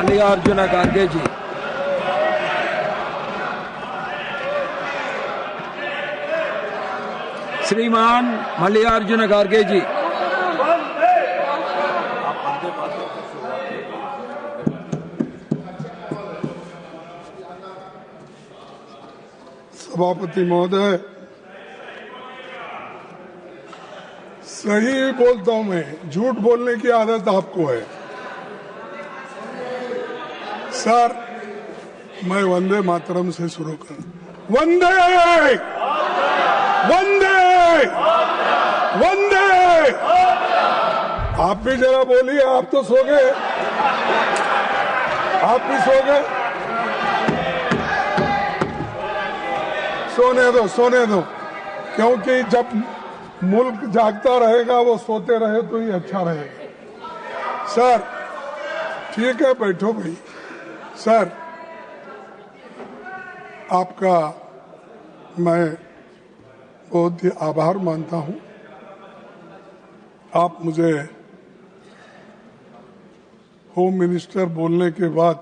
मल्लिकार्जुन खड़गे जी। श्रीमान मल्लिकार्जुन खड़गे जी। सभापति महोदय, सही बोलता हूं मैं, झूठ बोलने की आदत आपको है। सर, मैं वंदे मातरम से शुरू करूं। वंदे वंदे वंदे। आप भी जरा बोलिए, आप तो सो गए, आप भी सो गए। सोने दो, क्योंकि जब मुल्क जागता रहेगा वो सोते रहे तो ही अच्छा रहेगा। सर ठीक है, बैठो भाई। सर, आपका मैं बहुत ही आभार मानता हूं। आप मुझे होम मिनिस्टर बोलने के बाद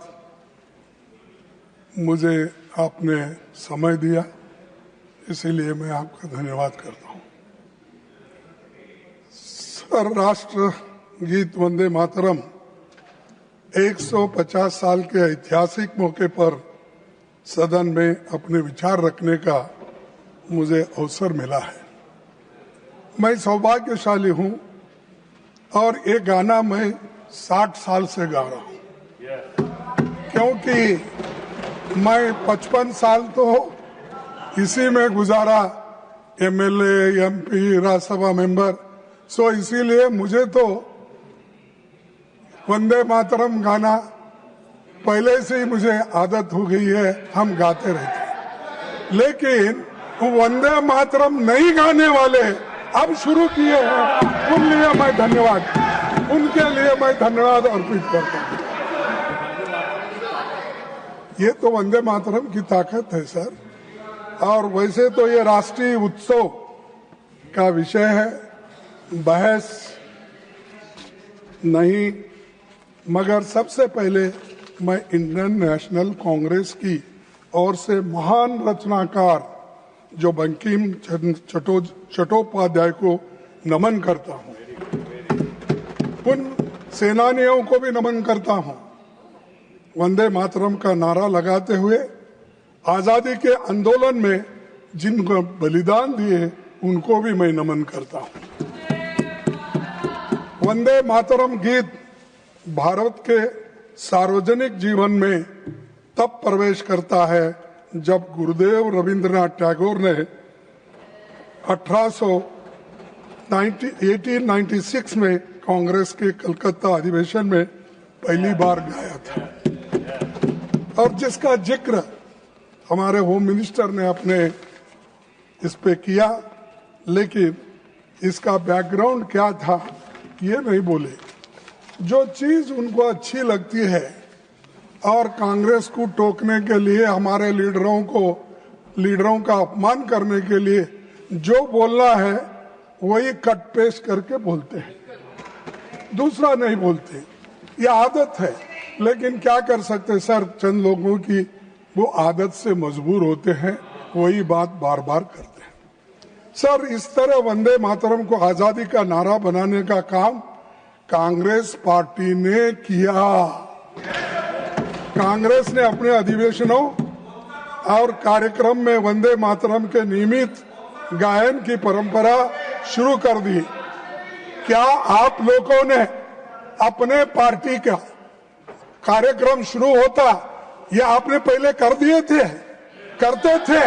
मुझे आपने समय दिया, इसीलिए मैं आपका धन्यवाद करता हूं। सर, राष्ट्र गीत वंदे मातरम 150 साल के ऐतिहासिक मौके पर सदन में अपने विचार रखने का मुझे अवसर मिला है। मैं सौभाग्यशाली हूं और ये गाना मैं 60 साल से गा रहा हूं, क्योंकि मैं 55 साल तो इसी में गुजारा, एमएलए, एमपी, राज्यसभा मेंबर। सो इसीलिए मुझे तो वंदे मातरम गाना पहले से ही मुझे आदत हो गई है, हम गाते रहते हैं। लेकिन वंदे मातरम नहीं गाने वाले अब शुरू किए हैं, उनके लिए मैं धन्यवाद अर्पित करता हूं। ये तो वंदे मातरम की ताकत है सर। और वैसे तो ये राष्ट्रीय उत्सव का विषय है, बहस नहीं, मगर सबसे पहले मैं इंडियन नेशनल कांग्रेस की ओर से महान रचनाकार जो बंकिम चट्टोपाध्याय को नमन करता हूं, उन सेनानियों को भी नमन करता हूं। वंदे मातरम का नारा लगाते हुए आजादी के आंदोलन में जिनको बलिदान दिए उनको भी मैं नमन करता हूं। वंदे मातरम गीत भारत के सार्वजनिक जीवन में तब प्रवेश करता है जब गुरुदेव रविंद्रनाथ टैगोर ने 1896 में कांग्रेस के कलकत्ता अधिवेशन में पहली बार गाया था, और जिसका जिक्र हमारे होम मिनिस्टर ने अपने इस पे किया, लेकिन इसका बैकग्राउंड क्या था ये नहीं बोले। जो चीज उनको अच्छी लगती है और कांग्रेस को टोकने के लिए, हमारे लीडरों का अपमान करने के लिए जो बोलना है वही कट पेस्ट करके बोलते हैं, दूसरा नहीं बोलते। ये आदत है, लेकिन क्या कर सकते सर, चंद लोगों की वो आदत से मजबूर होते हैं, वही बात बार बार करते हैं। सर, इस तरह वंदे मातरम को आजादी का नारा बनाने का काम कांग्रेस पार्टी ने किया। कांग्रेस ने अपने अधिवेशनों और कार्यक्रम में वंदे मातरम के नियमित गायन की परंपरा शुरू कर दी। क्या आप लोगों ने अपने पार्टी का कार्यक्रम शुरू होता, ये आपने पहले कर दिए थे? करते थे।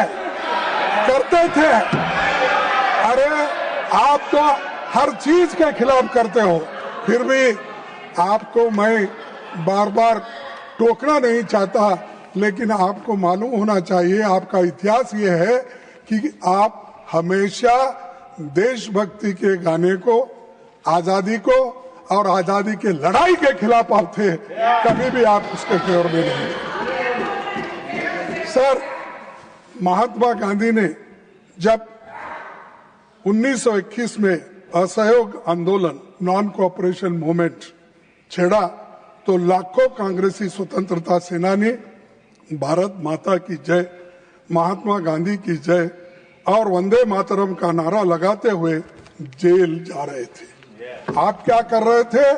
अरे आप तो हर चीज के खिलाफ करते हो, फिर भी आपको मैं बार बार टोकना नहीं चाहता, लेकिन आपको मालूम होना चाहिए, आपका इतिहास ये है कि आप हमेशा देशभक्ति के गाने को, आजादी को और आजादी के लड़ाई के खिलाफ आप थे, कभी भी आप उसके फेवर में नहीं। सर, महात्मा गांधी ने जब 1921 में असहयोग आंदोलन, नॉन कोऑपरेशन मूवमेंट छेड़ा, तो लाखों कांग्रेसी स्वतंत्रता सेनानी भारत माता की जय, महात्मा गांधी की जय और वंदे मातरम का नारा लगाते हुए जेल जा रहे थे। आप क्या कर रहे थे?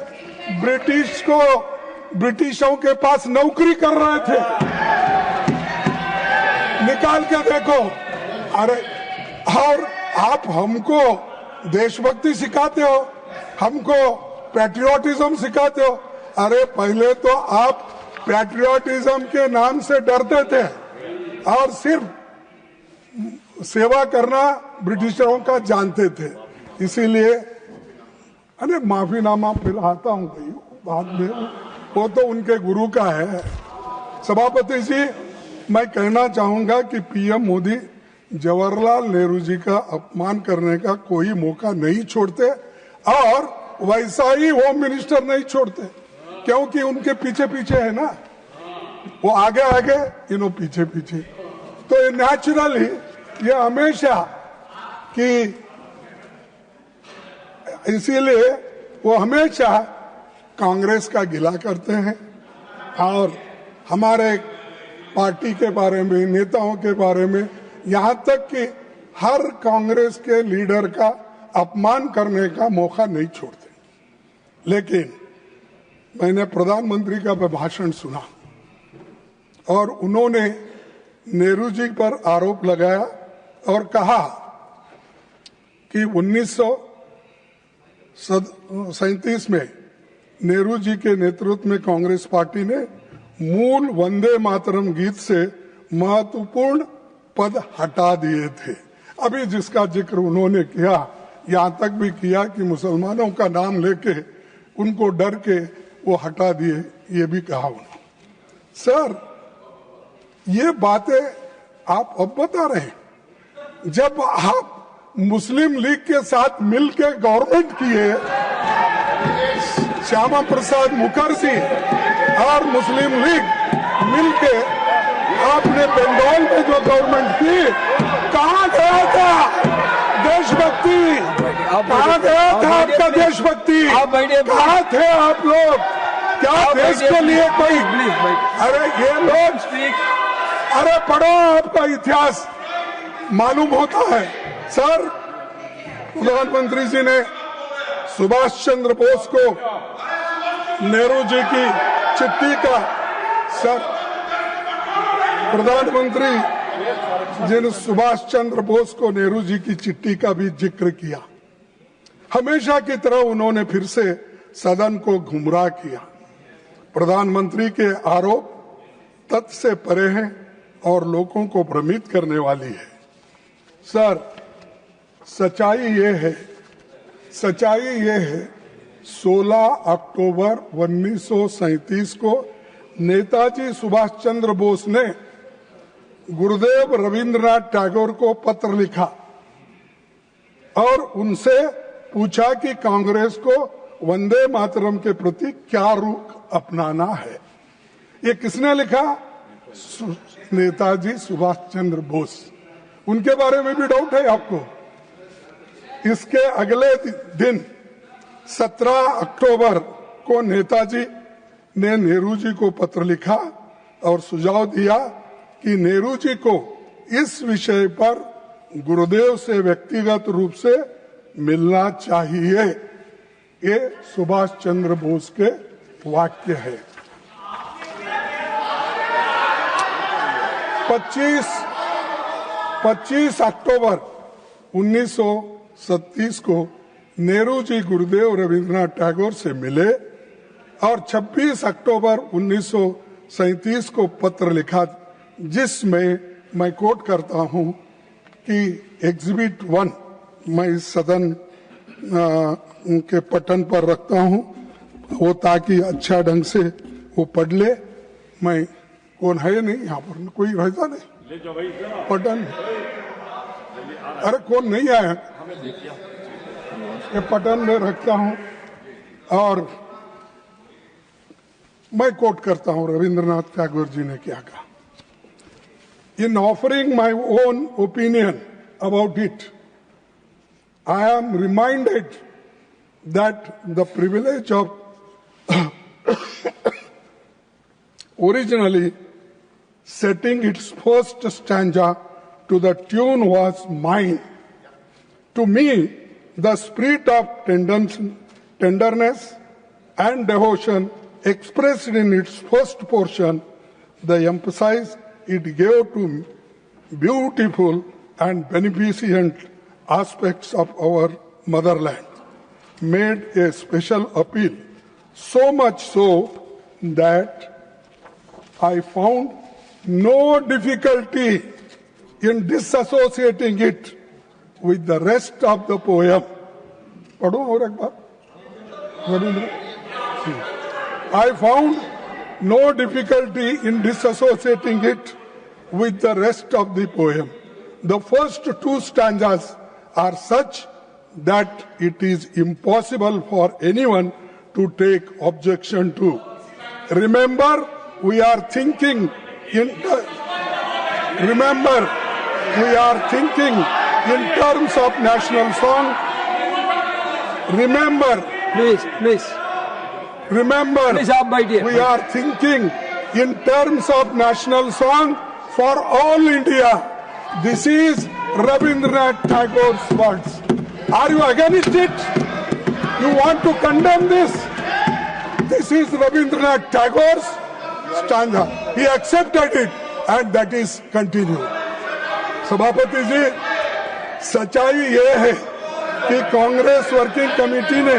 ब्रिटिशों के पास नौकरी कर रहे थे। निकाल के देखो। अरे, और आप हमको देशभक्ति सिखाते हो, हमको पैट्रियोटिज्म सिखाते हो। अरे, पहले तो आप पैट्रियोटिज्म के नाम से डरते थे और सिर्फ सेवा करना ब्रिटिशरों का जानते थे। इसीलिए अरे माफीनामा फिर आता हूं भाई बाद में, वो तो उनके गुरु का है। सभापति जी, मैं कहना चाहूंगा कि पीएम मोदी जवाहरलाल नेहरू जी का अपमान करने का कोई मौका नहीं छोड़ते और वैसा ही होम मिनिस्टर नहीं छोड़ते, क्योंकि उनके पीछे पीछे है ना, वो आगे आगे इन्हों पीछे पीछे। तो नेचुरली ये हमेशा कि इसीलिए वो हमेशा कांग्रेस का गिला करते हैं और हमारे पार्टी के बारे में, नेताओं के बारे में, यहाँ तक कि हर कांग्रेस के लीडर का अपमान करने का मौका नहीं छोड़ते। लेकिन मैंने प्रधानमंत्री का भाषण सुना और उन्होंने नेहरू जी पर आरोप लगाया और कहा कि 1937 में नेहरू जी के नेतृत्व में कांग्रेस पार्टी ने मूल वंदे मातरम गीत से महत्वपूर्ण पद हटा दिए थे। अभी जिसका जिक्र उन्होंने किया, यहां तक भी किया कि मुसलमानों का नाम लेके उनको डर के वो हटा दिए, ये भी कहा उन्होंने। सर, ये बातें आप अब बता रहे हैं, जब आप मुस्लिम लीग के साथ मिलकर गवर्नमेंट किए, श्यामा प्रसाद मुखर्जी और मुस्लिम लीग मिलके आपने बंगाल में जो गवर्नमेंट की, कहाँ गया था देशभक्ति? कहाँ गया था आपका देशभक्ति? कहाँ थे आप लोग? क्या देश के लिए कोई? अरे ये लोग, अरे पढ़ो, आपका इतिहास मालूम होता है। सर, प्रधानमंत्री जी ने सुभाष चंद्र बोस को नेहरू जी की चिट्ठी का, सर प्रधानमंत्री जी ने सुभाष चंद्र बोस को नेहरू जी की चिट्ठी का भी जिक्र किया। हमेशा की तरह उन्होंने फिर से सदन को गुमराह किया। प्रधानमंत्री के आरोप तथ्य से परे हैं और लोगों को भ्रमित करने वाली है। सर, सच्चाई ये है 16 अक्टूबर 1937 को नेताजी सुभाष चंद्र बोस ने गुरुदेव रविंद्रनाथ टैगोर को पत्र लिखा और उनसे पूछा कि कांग्रेस को वंदे मातरम के प्रति क्या रुख अपनाना है। ये किसने लिखा? नेताजी सुभाष चंद्र बोस। उनके बारे में भी डाउट है आपको? इसके अगले दिन 17 अक्टूबर को नेताजी ने नेहरू जी को पत्र लिखा और सुझाव दिया कि नेहरू जी को इस विषय पर गुरुदेव से व्यक्तिगत रूप से मिलना चाहिए। ये सुभाष चंद्र बोस के वाक्य है। 25 अक्टूबर 1937 को नेहरू जी गुरुदेव रविंद्रनाथ टैगोर से मिले और 26 अक्टूबर 1937 को पत्र लिखा, जिसमें मैं कोट करता हूं कि एग्जिबिट 1 मैं इस सदन के पटन पर रखता हूं, वो ताकि अच्छा ढंग से वो पढ़ ले। मैं कौन है नहीं यहाँ पर, कोई रहता नहीं पटन, अरे कौन नहीं आया, ये पटन में रखता हूं और मैं कोट करता हूं रविंद्रनाथ टैगोर जी ने क्या कहा। In offering my own opinion about it, I am reminded that the privilege of originally setting its first stanza to the tune was mine. To me, the spirit of tenderness and devotion expressed in its first portion, the emphasis it gave to beautiful and beneficent aspects of our motherland, made a special appeal, so much so that I found no difficulty in disassociating it with the rest of the poem. I found no difficulty in disassociating it with the rest of the poem. The first two stanzas are such that it is impossible for anyone to take objection to. Remember, we are thinking in terms of national song. Remember, Please, आप बैठिए। we are thinking in terms of national song for all India. This is Rabindranath Tagore's words. Are you against it? You want to condemn this? This is Rabindranath Tagore's stanza. He accepted it and that is continued. सभापति जी, सच्चाई ये है कि Congress working committee ने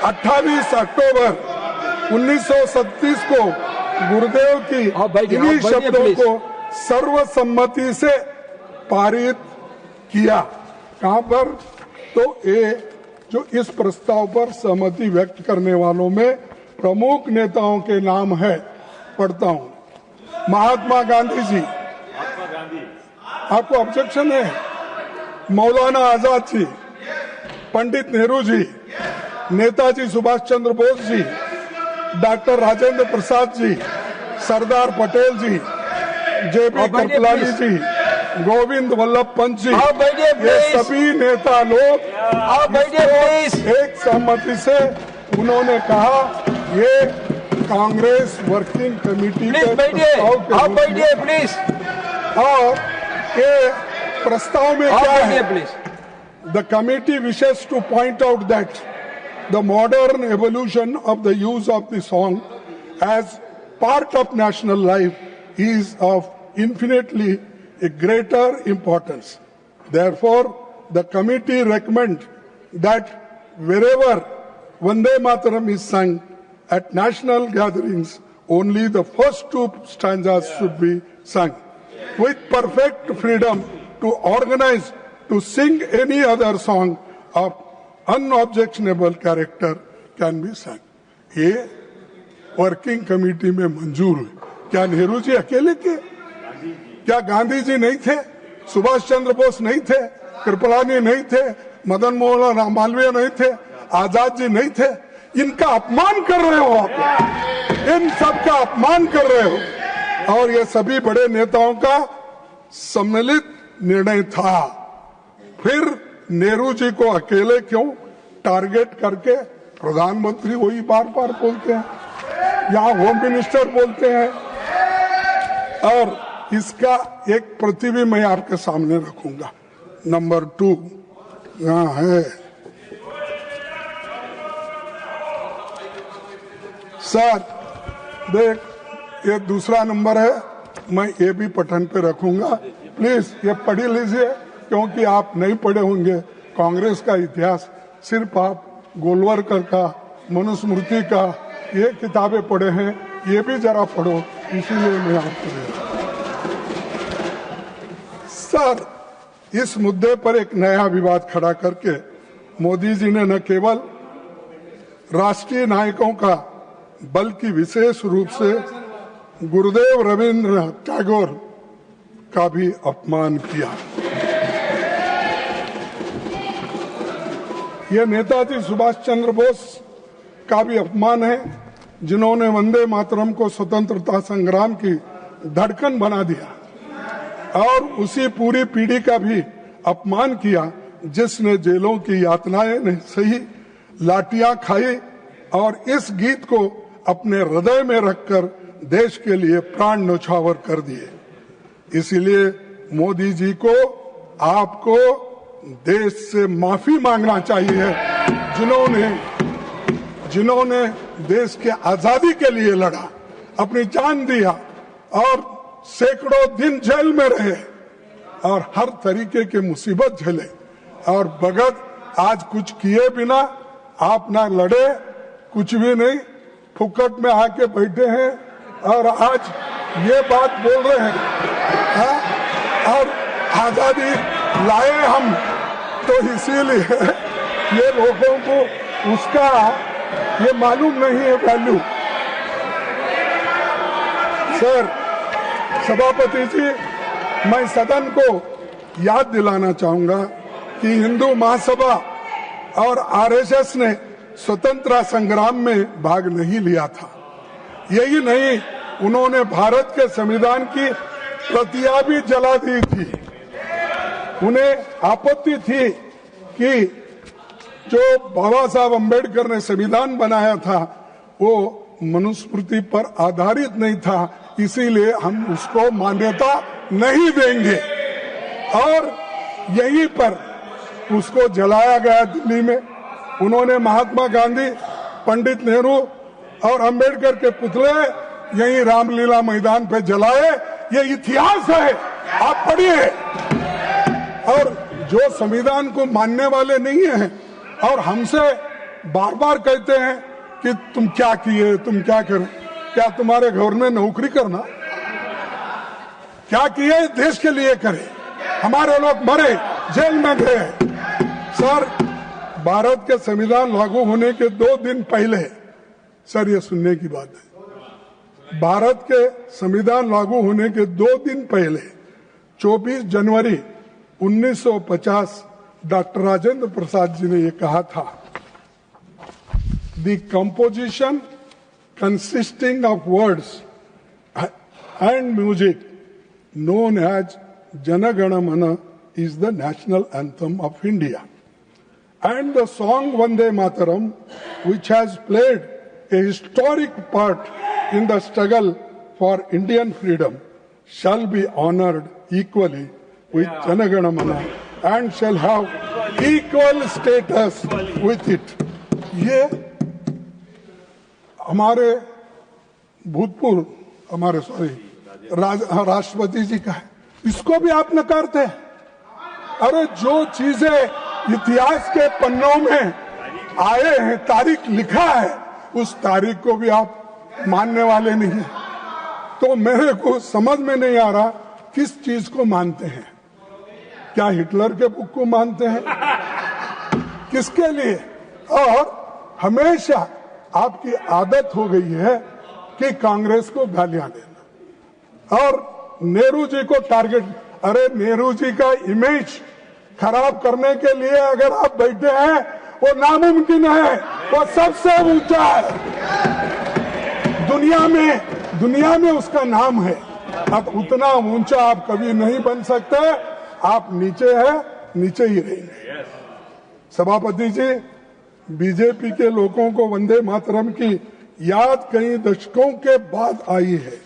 28 अक्टूबर 1937 को गुरुदेव की इन्हीं शब्दों को सर्वसम्मति से पारित किया। कहां पर? तो ये जो इस प्रस्ताव पर सहमति व्यक्त करने वालों में प्रमुख नेताओं के नाम है, पढ़ता हूं। महात्मा गांधी जी, आपको ऑब्जेक्शन है? मौलाना आजाद जी, पंडित नेहरू जी, नेताजी सुभाष चंद्र बोस जी, डॉक्टर राजेंद्र प्रसाद जी, सरदार पटेल जी, जेपी कृपलानी जी, गोविंद वल्लभ पंत जी, ये सभी नेता लोग एक सहमति से उन्होंने कहा ये कांग्रेस वर्किंग कमेटी के प्रस्ताव के और ये प्रस्ताव में क्या है? The committee wishes to point out that the modern evolution of the use of the song as part of national life is of infinitely a greater importance. Therefore, the committee recommends that wherever Vande Mataram is sung at national gatherings, only the first two stanzas should be sung. With perfect freedom to organize to sing any other song of unobjectionable character can be sung. ये working committee में मंजूर हुई। क्या नेहरू जी अकेले थे? क्या गांधी जी नहीं थे? सुभाष चंद्र बोस नहीं थे? कृपलानी नहीं थे? मदन मोहन मालवीय नहीं थे? आजाद जी नहीं थे? इनका अपमान कर रहे हो आप, इन सब का अपमान कर रहे हो। और ये सभी बड़े नेताओं का सम्मिलित निर्णय था। फिर नेहरू जी को अकेले क्यों टारगेट करके प्रधानमंत्री वही बार बार बोलते हैं, यहाँ होम मिनिस्टर बोलते हैं। और इसका एक प्रति भी मैं आपके सामने रखूंगा। नंबर 2 यहाँ है। सर देख, ये दूसरा नंबर है, मैं ये भी पठन पे रखूंगा। प्लीज ये पढ़ लीजिए, क्योंकि आप नहीं पढ़े होंगे कांग्रेस का इतिहास। सिर्फ आप गोलवरकर का, मनुस्मृति का ये किताबें पढ़े हैं, ये भी जरा पढ़ो, इसीलिए मैं आपको दे रहा हूं। सर, इस मुद्दे पर एक नया विवाद खड़ा करके मोदी जी ने न केवल राष्ट्रीय नायकों का बल्कि विशेष रूप से गुरुदेव रविंद्रनाथ टैगोर का भी अपमान किया। यह नेताजी सुभाष चंद्र बोस का भी अपमान है, जिन्होंने वंदे मातरम को स्वतंत्रता संग्राम की धड़कन बना दिया, और उसी पूरी पीढ़ी का भी अपमान किया जिसने जेलों की यातनाएं नहीं सही, लाठियां खाई और इस गीत को अपने हृदय में रखकर देश के लिए प्राण न्यौछावर कर दिए। इसीलिए मोदी जी को आपको देश से माफी मांगना चाहिए, जिन्होंने देश के आजादी के लिए लड़ा, अपनी जान दिया और सैकड़ों दिन जेल में रहे और हर तरीके की मुसीबत झेले, और भगत आज कुछ किए बिना आप ना लड़े, कुछ भी नहीं, फुकट में आके बैठे हैं और आज ये बात बोल रहे हैं, हाँ? और आजादी लाए हम, तो इसीलिए ये लोगों को उसका ये मालूम नहीं है वैल्यू। सर, सभापति जी, मैं सदन को याद दिलाना चाहूंगा कि हिंदू महासभा और आरएसएस ने स्वतंत्रता संग्राम में भाग नहीं लिया था। यही नहीं, उन्होंने भारत के संविधान की प्रतियां भी जला दी थी। उन्हें आपत्ति थी कि जो बाबा साहब अम्बेडकर ने संविधान बनाया था वो मनुस्मृति पर आधारित नहीं था, इसीलिए हम उसको मान्यता नहीं देंगे, और यहीं पर उसको जलाया गया दिल्ली में। उन्होंने महात्मा गांधी, पंडित नेहरू और अंबेडकर के पुतले यहीं रामलीला मैदान पे जलाए। ये इतिहास है, आप पढ़िए। और जो संविधान को मानने वाले नहीं हैं और हमसे बार बार कहते हैं कि तुम क्या किए, तुम क्या करें, क्या तुम्हारे घर में नौकरी करना, क्या किए देश के लिए करें। हमारे लोग मरे, जेल में गए। सर, भारत के संविधान लागू होने के 2 दिन पहले, सर ये सुनने की बात है, भारत के संविधान लागू होने के 2 दिन पहले 24 जनवरी 1950 डॉक्टर राजेंद्र प्रसाद जी ने ये कहा था, the composition consisting of words and music known as Jana Gana Mana is the national anthem of India. And the song Vande Mataram, which has played a historic part in the struggle for Indian freedom, shall be honored equally with Jana Gana Mana and shall have equal status with it. ये हमारे भूतपूर्व, हमारे राष्ट्रपति जी का है, इसको भी आप नकारते हैं। अरे जो चीजें इतिहास के पन्नों में आए हैं, तारीख लिखा है, उस तारीख को भी आप मानने वाले नहीं हैं। तो मेरे को समझ में नहीं आ रहा किस चीज को मानते हैं। क्या हिटलर के बुक को मानते हैं, किसके लिए? और हमेशा आपकी आदत हो गई है कि कांग्रेस को गालियां देना और नेहरू जी को टारगेट। अरे नेहरू जी का इमेज खराब करने के लिए अगर आप बैठे हैं, वो नामुमकिन है, वो सबसे ऊंचा है दुनिया में उसका नाम है। अब उतना ऊंचा आप कभी नहीं बन सकते, आप नीचे है, नीचे ही रहेंगे। सभापति जी, बीजेपी के लोगों को वंदे मातरम की याद कई दशकों के बाद आई है,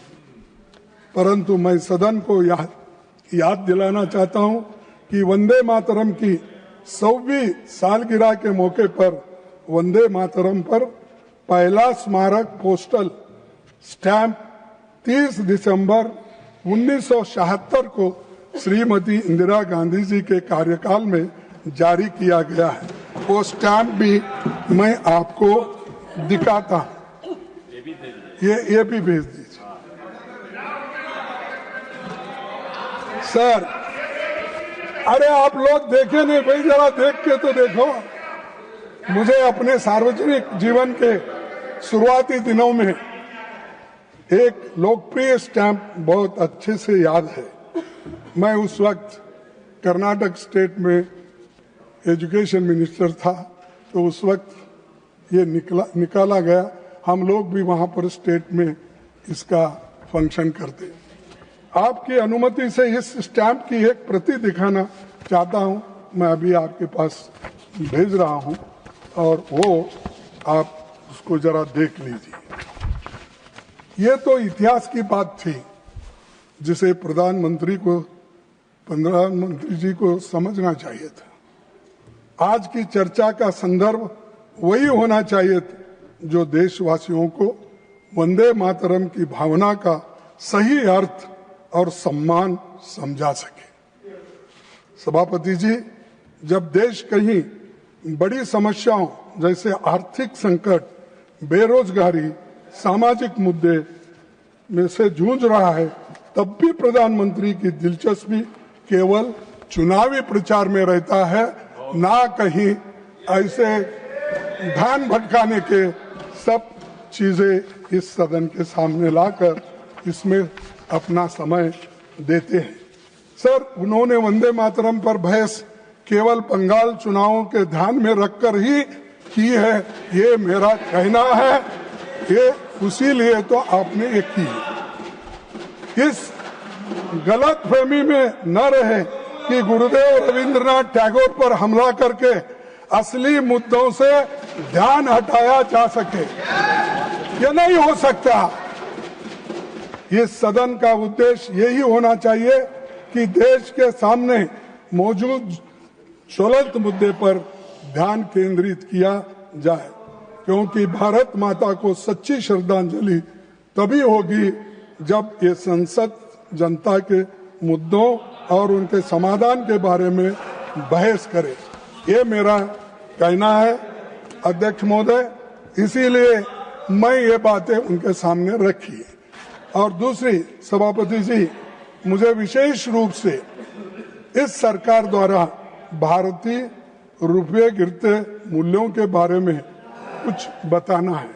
परंतु मैं सदन को याद दिलाना चाहता हूं कि वंदे मातरम की 100वीं सालगिरह के मौके पर वंदे मातरम पर पहला स्मारक पोस्टल स्टैंप 30 दिसंबर 1976 को श्रीमती इंदिरा गांधी जी के कार्यकाल में जारी किया गया है। वो स्टैंप भी मैं आपको दिखाता हूं, ये भी भेज दीजिए। सर, अरे आप लोग देखे नहीं भाई, जरा देख के तो देखो। मुझे अपने सार्वजनिक जीवन के शुरुआती दिनों में एक लोकप्रिय स्टैंप बहुत अच्छे से याद है। मैं उस वक्त कर्नाटक स्टेट में एजुकेशन मिनिस्टर था, तो उस वक्त ये निकाला गया। हम लोग भी वहां पर स्टेट में इसका फंक्शन करते। आपकी अनुमति से इस स्टैंप की एक प्रति दिखाना चाहता हूं। मैं अभी आपके पास भेज रहा हूं और वो आप उसको जरा देख लीजिए। ये तो इतिहास की बात थी जिसे प्रधानमंत्री जी को समझना चाहिए था। आज की चर्चा का संदर्भ वही होना चाहिए जो देशवासियों को वंदे मातरम की भावना का सही अर्थ और सम्मान समझा सके। सभापति जी, जब देश कहीं बड़ी समस्याओं जैसे आर्थिक संकट, बेरोजगारी, सामाजिक मुद्दे में से जूझ रहा है, तब भी प्रधानमंत्री की दिलचस्पी केवल चुनावी प्रचार में रहता है, ना कहीं ऐसे ध्यान भटकाने के सब चीजें इस सदन के सामने लाकर इसमें अपना समय देते हैं। सर, उन्होंने वंदे मातरम पर बहस केवल बंगाल चुनावों के ध्यान में रखकर ही की है, ये मेरा कहना है। ये उसी लिए तो आपने ये की। इस गलत फहमी में न रहे कि गुरुदेव रविंद्रनाथ टैगोर पर हमला करके असली मुद्दों से ध्यान हटाया जा सके। ये नहीं हो सकता। इस सदन का उद्देश्य यही होना चाहिए कि देश के सामने मौजूद ज्वलंत मुद्दे पर ध्यान केंद्रित किया जाए, क्योंकि भारत माता को सच्ची श्रद्धांजलि तभी होगी जब ये संसद जनता के मुद्दों और उनके समाधान के बारे में बहस करे। ये मेरा कहना है अध्यक्ष महोदय, इसीलिए मैं ये बातें उनके सामने रखी। और दूसरी, सभापति जी, मुझे विशेष रूप से इस सरकार द्वारा भारतीय रुपये गिरते मूल्यों के बारे में कुछ बताना है,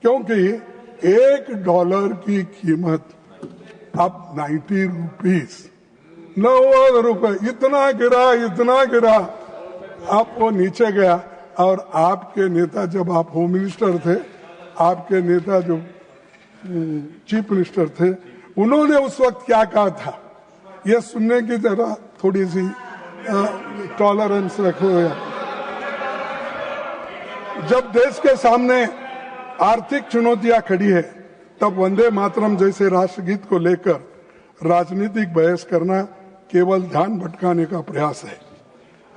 क्योंकि $1 की कीमत अब 90 रुपीस, 90 रुपए, इतना गिरा, अब वो नीचे गया। और आपके नेता, जब आप होम मिनिस्टर थे, आपके नेता जो चीफ मिनिस्टर थे, उन्होंने उस वक्त क्या कहा था, ये सुनने की जरा थोड़ी सी टॉलरेंस रखो। जब देश के सामने आर्थिक चुनौतियां खड़ी है, तब वंदे मातरम जैसे राष्ट्रगीत को लेकर राजनीतिक बहस करना केवल ध्यान भटकाने का प्रयास है।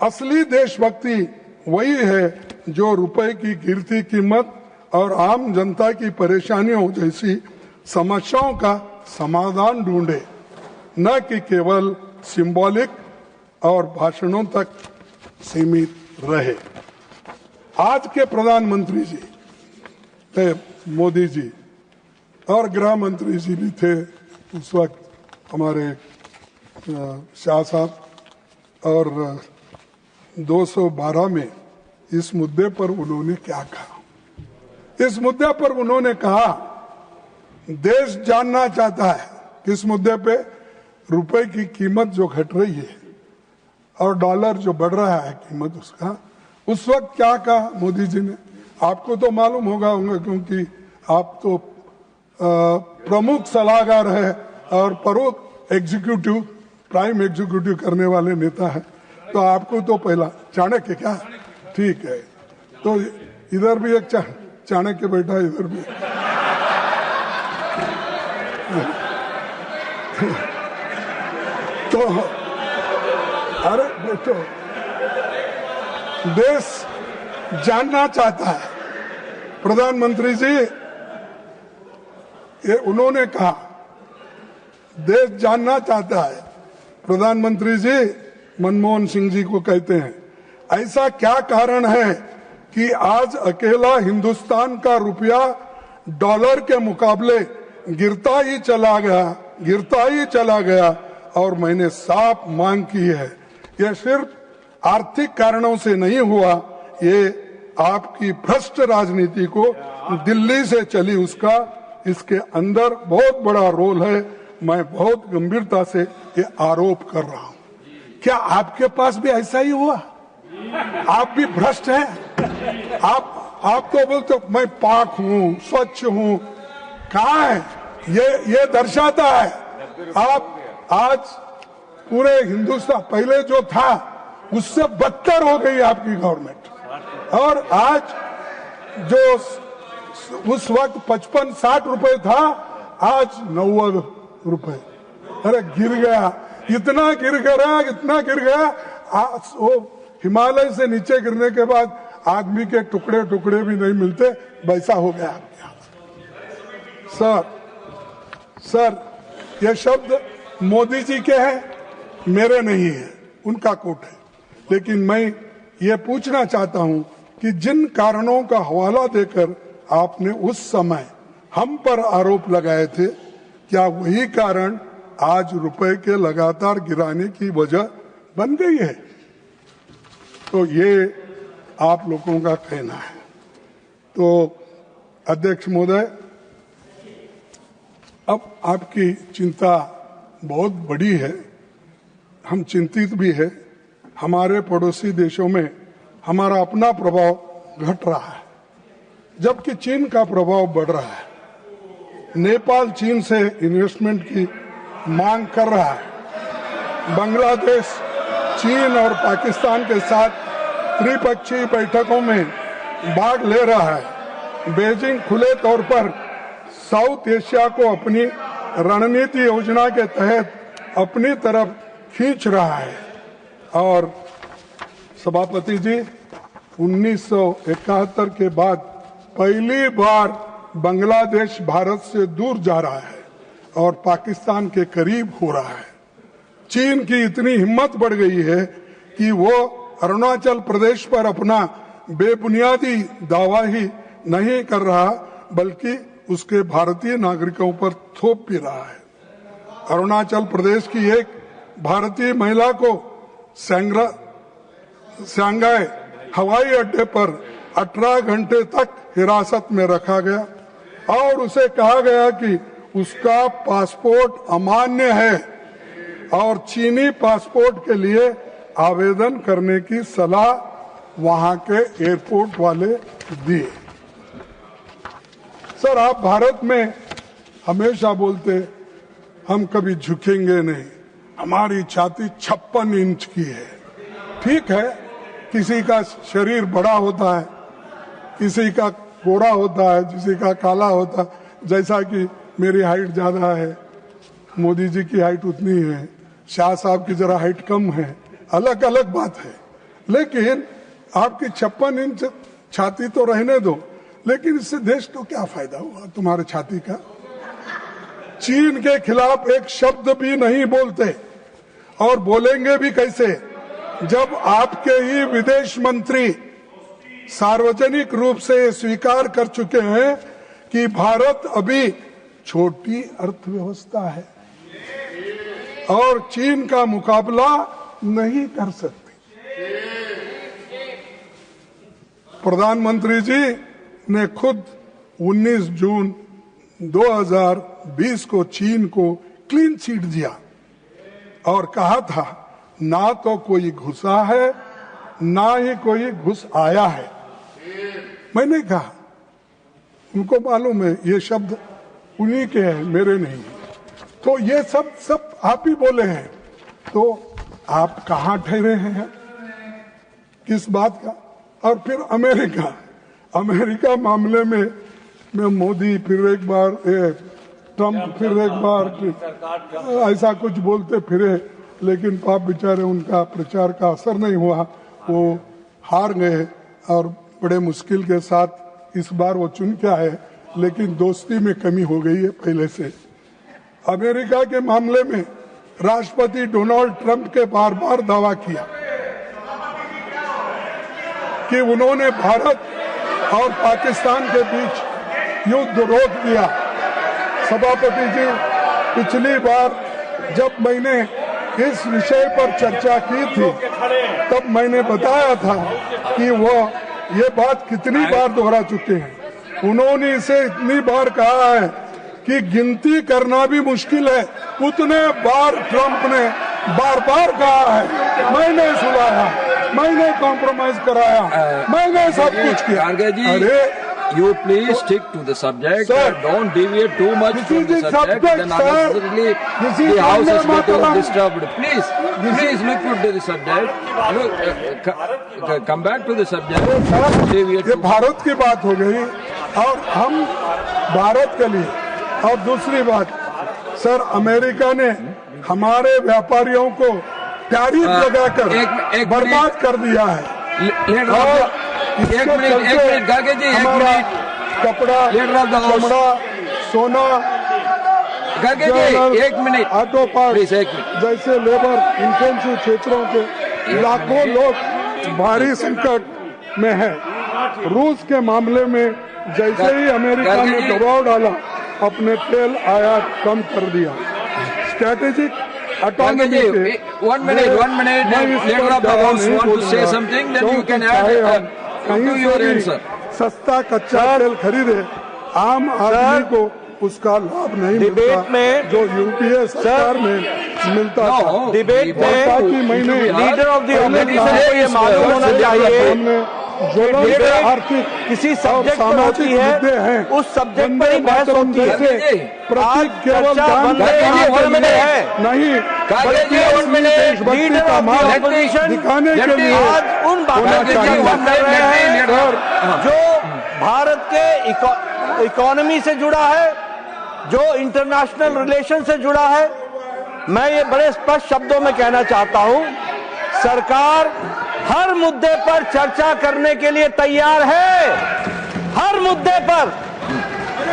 असली देशभक्ति वही है जो रुपए की गिरती कीमत और आम जनता की परेशानियों जैसी समस्याओं का समाधान ढूंढे, न कि केवल सिंबॉलिक और भाषणों तक सीमित रहे। आज के प्रधानमंत्री जी थे मोदी जी, और गृह मंत्री जी भी थे उस वक्त हमारे शाह साहब, और 212 में इस मुद्दे पर उन्होंने क्या कहा। इस मुद्दे पर उन्होंने कहा, देश जानना चाहता है किस मुद्दे पे, रुपए की कीमत जो घट रही है और डॉलर जो बढ़ रहा है कीमत उसका। उस वक्त क्या कहा मोदी जी ने, आपको तो मालूम होगा क्योंकि आप तो प्रमुख सलाहकार है और प्रमुख एग्जीक्यूटिव, प्राइम एग्जीक्यूटिव करने वाले नेता है, तो आपको तो पहला चाणक्य, क्या ठीक है, तो इधर भी एक चाणक्य बैठा, इधर भी तो अरे बैठो। देश जानना चाहता है, प्रधानमंत्री जी, ये उन्होंने कहा, देश जानना चाहता है। प्रधानमंत्री जी मनमोहन सिंह जी को कहते हैं, ऐसा क्या कारण है कि आज अकेला हिंदुस्तान का रुपया डॉलर के मुकाबले गिरता ही चला गया, और मैंने साफ मांग की है, यह सिर्फ आर्थिक कारणों से नहीं हुआ, ये आपकी भ्रष्ट राजनीति को दिल्ली से चली उसका इसके अंदर बहुत बड़ा रोल है। मैं बहुत गंभीरता से ये आरोप कर रहा हूं। क्या आपके पास भी ऐसा ही हुआ? आप भी भ्रष्ट हैं? आप तो बोलते मैं पाक हूं, स्वच्छ हूं, कहाँ है? ये दर्शाता है आप आज पूरे हिंदुस्तान, पहले जो था उससे बदतर हो गई आपकी गवर्नमेंट, और आज जो उस वक्त 55-60 रुपए था, आज 90 रुपए। अरे गिर गया, इतना गिर गया। वो हिमालय से नीचे गिरने के बाद आदमी के टुकड़े टुकड़े भी नहीं मिलते, वैसा हो गया आपके हाथ। सर ये शब्द मोदी जी के हैं, मेरे नहीं है, उनका कोट है। लेकिन मैं ये पूछना चाहता हूं कि जिन कारणों का हवाला देकर आपने उस समय हम पर आरोप लगाए थे, क्या वही कारण आज रुपए के लगातार गिराने की वजह बन गई है? तो ये आप लोगों का कहना है। तो अध्यक्ष महोदय, अब आपकी चिंता बहुत बड़ी है, हम चिंतित भी है। हमारे पड़ोसी देशों में हमारा अपना प्रभाव घट रहा है, जबकि चीन का प्रभाव बढ़ रहा है। नेपाल चीन से इन्वेस्टमेंट की मांग कर रहा है। बांग्लादेश चीन और पाकिस्तान के साथ त्रिपक्षीय बैठकों में भाग ले रहा है। बीजिंग खुले तौर पर साउथ एशिया को अपनी रणनीति योजना के तहत अपनी तरफ खींच रहा है। और सभापति जी, 1971 के बाद पहली बार बांग्लादेश भारत से दूर जा रहा है और पाकिस्तान के करीब हो रहा है। चीन की इतनी हिम्मत बढ़ गई है कि वो अरुणाचल प्रदेश पर अपना बेबुनियादी दावा ही नहीं कर रहा, बल्कि उसके भारतीय नागरिकों पर थोप भी रहा है। अरुणाचल प्रदेश की एक भारतीय महिला को सांघाई हवाई अड्डे पर 18 घंटे तक हिरासत में रखा गया और उसे कहा गया कि उसका पासपोर्ट अमान्य है और चीनी पासपोर्ट के लिए आवेदन करने की सलाह वहां के एयरपोर्ट वाले दिए। सर, आप भारत में हमेशा बोलते हम कभी झुकेंगे नहीं, हमारी छाती 56 इंच की है। ठीक है, किसी का शरीर बड़ा होता है, किसी का गोरा होता है, किसी का काला होता है। जैसा कि मेरी हाइट ज्यादा है, मोदी जी की हाइट उतनी है, शाह साहब की जरा हाइट कम है, अलग अलग बात है। लेकिन आपकी 56 इंच छाती तो रहने दो, लेकिन इससे देश को क्या फायदा हुआ तुम्हारे छाती का? चीन के खिलाफ एक शब्द भी नहीं बोलते, और बोलेंगे भी कैसे जब आपके ही विदेश मंत्री सार्वजनिक रूप से स्वीकार कर चुके हैं कि भारत अभी छोटी अर्थव्यवस्था है और चीन का मुकाबला नहीं कर सकती। प्रधानमंत्री जी ने खुद 19 जून 2020 को चीन को क्लीन चिट दिया और कहा था ना तो कोई घुसा है ना ही कोई घुस आया है। मैंने कहा, उनको मालूम है ये शब्द उन्हीं के हैं, मेरे नहीं। तो ये सब आप ही बोले हैं, तो आप कहाँ ठहरे हैं किस बात का? और फिर अमेरिका मामले में मोदी फिर एक बार, ट्रम्प फिर एक बार, ऐसा कुछ बोलते फिरे, लेकिन पाप बेचारे उनका प्रचार का असर नहीं हुआ, वो हार गए और बड़े मुश्किल के साथ इस बार वो चुन के आए, लेकिन दोस्ती में कमी हो गई है पहले से। अमेरिका के मामले में राष्ट्रपति डोनाल्ड ट्रंप के बार बार दावा किया कि उन्होंने भारत और पाकिस्तान के बीच युद्ध रोक दिया। सभापति जी, पिछली बार जब मैंने इस विषय पर चर्चा की थी तब मैंने बताया था कि वो ये बात कितनी बार दोहरा चुके हैं। उन्होंने इसे इतनी बार कहा है कि गिनती करना भी मुश्किल है, उतने बार ट्रंप ने बार बार कहा है। मैंने सुनाया, मैंने कॉम्प्रोमाइज कराया, मैंने सब कुछ किया। अरे you please stick to the subject, don't deviate too much from the subject, then unnecessarily the house is getting disturbed. Please look to the subject, come back to the subject. ये भारत की बात हो गई, और हम भारत के लिए। और दूसरी बात सर, अमेरिका ने हमारे व्यापारियों को टैरिफ लगाकर बर्बाद कर दिया है। और इसके चलते हमारा कपड़ा, चमड़ा, सोना, ऑटो पार्ट जैसे लेबर इंटेंसिव क्षेत्रों के लाखों लोग भारी संकट में है। रूस के मामले में जैसे ही अमेरिका ने दबाव डाला, अपने तेल आयात कम कर दिया। स्ट्रैटेजिक ऑटोनॉमी के कहीं से सस्ता कच्चा तेल खरीदे, आम आदमी को उसका लाभ नहीं मिलता जो यूपीए सरकार में मिलता था। डिबेट में महीने लीडर ऑफ द ऑपोजिशन को ये मालूम होना चाहिए जो आर्थिक किसी सब्जेक्ट पर होती है, उस सब्जेक्ट पर ही बहस होती है। प्रतीक केवल नहीं, लीडर ऑफ द ऑपोजिशन दिखाने के लिए आज उन बातों की चर्चा कर रहे हैं जो भारत के इकोनॉमी से जुड़ा है, जो इंटरनेशनल रिलेशन से जुड़ा है। मैं ये बड़े स्पष्ट शब्दों में कहना चाहता हूं, सरकार हर मुद्दे पर चर्चा करने के लिए तैयार है। हर मुद्दे पर